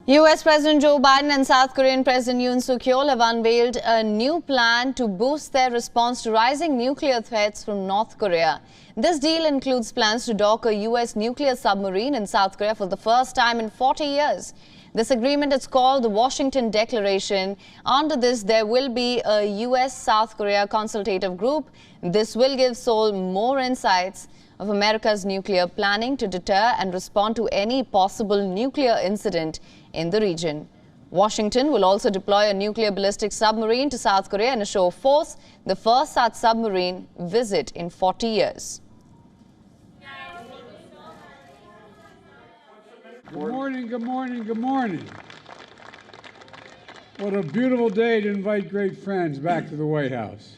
US President Joe Biden and South Korean President Yoon Suk Yeol have unveiled a new plan to boost their response to rising nuclear threats from North Korea. This deal includes plans to dock a US nuclear submarine in South Korea for the first time in 40 years. This agreement is called the Washington Declaration. Under this, there will be a US-South Korea consultative group. This will give Seoul more insights of America's nuclear planning to deter and respond to any possible nuclear incident in the region. Washington will also deploy a nuclear ballistic submarine to South Korea in a show of force, the first such submarine visit in 40 years. Good morning, good morning, good morning. What a beautiful day to invite great friends back to the White House.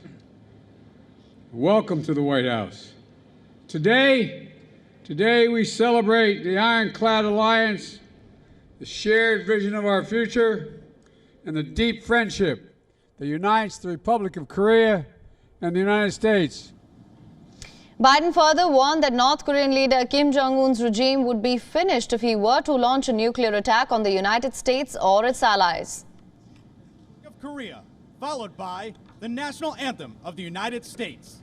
Welcome to the White House. Today we celebrate the ironclad alliance, the shared vision of our future, and the deep friendship that unites the Republic of Korea and the United States. Biden further warned that North Korean leader Kim Jong-un's regime would be finished if he were to launch a nuclear attack on the United States or its allies. Of Korea, followed by the national anthem of the United States.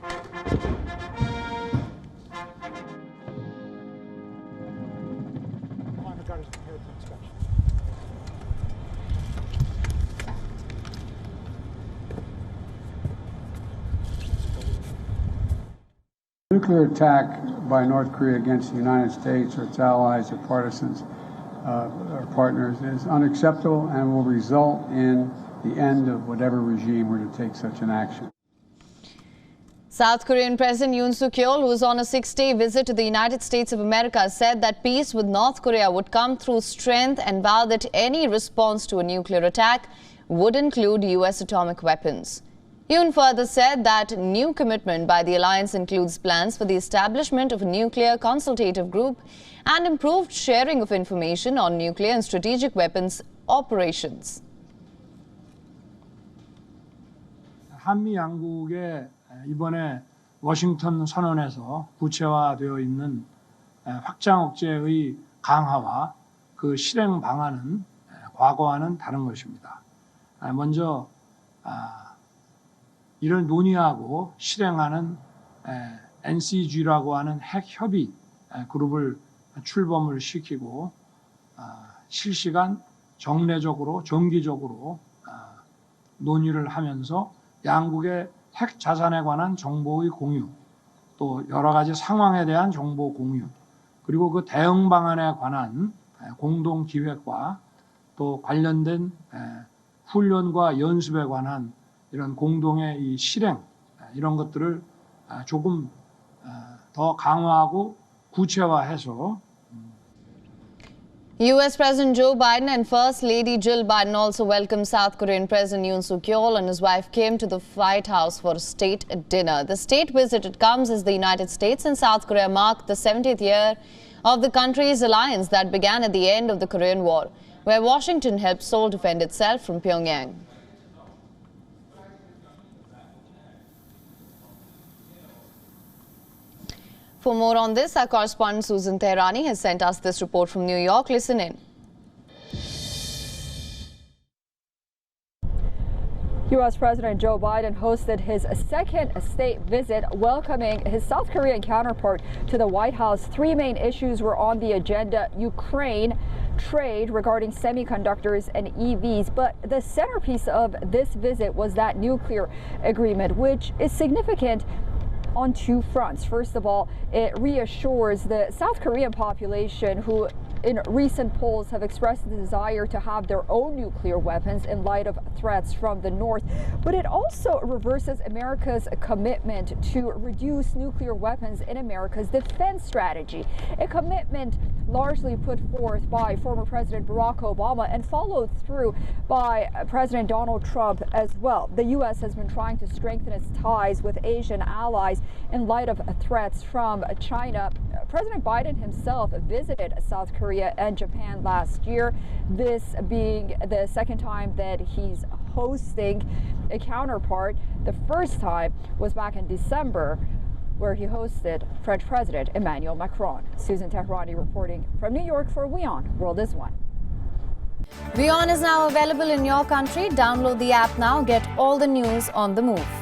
Nuclear attack by North Korea against the United States or its allies or partisans or partners is unacceptable and will result in the end of whatever regime were to take such an action. South Korean President Yoon Suk Yeol, who is on a 6-day visit to the United States of America, said that peace with North Korea would come through strength and vowed that any response to a nuclear attack would include U.S. atomic weapons. Yoon further said that new commitment by the alliance includes plans for the establishment of a nuclear consultative group and improved sharing of information on nuclear and strategic weapons operations. 한미 양국의 이번에 워싱턴 선언에서 구체화되어 있는 확장 억제의 강화와 그 실행 방안은 과거와는 다른 것입니다. 먼저 이를 논의하고 실행하는 NCG라고 하는 핵 협의 그룹을 출범을 시키고 실시간 정례적으로 정기적으로 논의를 하면서 양국의 핵 자산에 관한 정보의 공유, 또 여러 가지 상황에 대한 정보 공유, 그리고 그 대응 방안에 관한 공동 기획과 또 관련된 훈련과 연습에 관한 이런 공동의 이 실행, 이런 것들을 조금 더 강화하고 구체화해서 U.S. President Joe Biden and First Lady Jill Biden also welcomed South Korean President Yoon Suk Yeol and his wife Kim to the White House for a state dinner. The state visit comes as the United States and South Korea mark the 70th year of the country's alliance that began at the end of the Korean War, where Washington helped Seoul defend itself from Pyongyang. For more on this, our correspondent Susan Tehrani has sent us this report from New York. Listen in. U.S. President Joe Biden hosted his second state visit, welcoming his South Korean counterpart to the White House. Three main issues were on the agenda: Ukraine, trade regarding semiconductors, and EVs. But the centerpiece of this visit was that nuclear agreement, which is significant on two fronts. First of all, it reassures the South Korean population, who in recent polls have expressed the desire to have their own nuclear weapons in light of threats from the North. But it also reverses America's commitment to reduce nuclear weapons in America's defense strategy, a commitment largely put forth by former President Barack Obama and followed through by President Donald Trump as well. The U.S. has been trying to strengthen its ties with Asian allies in light of threats from China. President Biden himself visited South Korea and Japan last year, this being the second time that he's hosting a counterpart. The first time was back in December, where he hosted French President Emmanuel Macron. Susan Tehrani reporting from New York for WION World is One. WION is now available in your country. Download the app now. Get all the news on the move.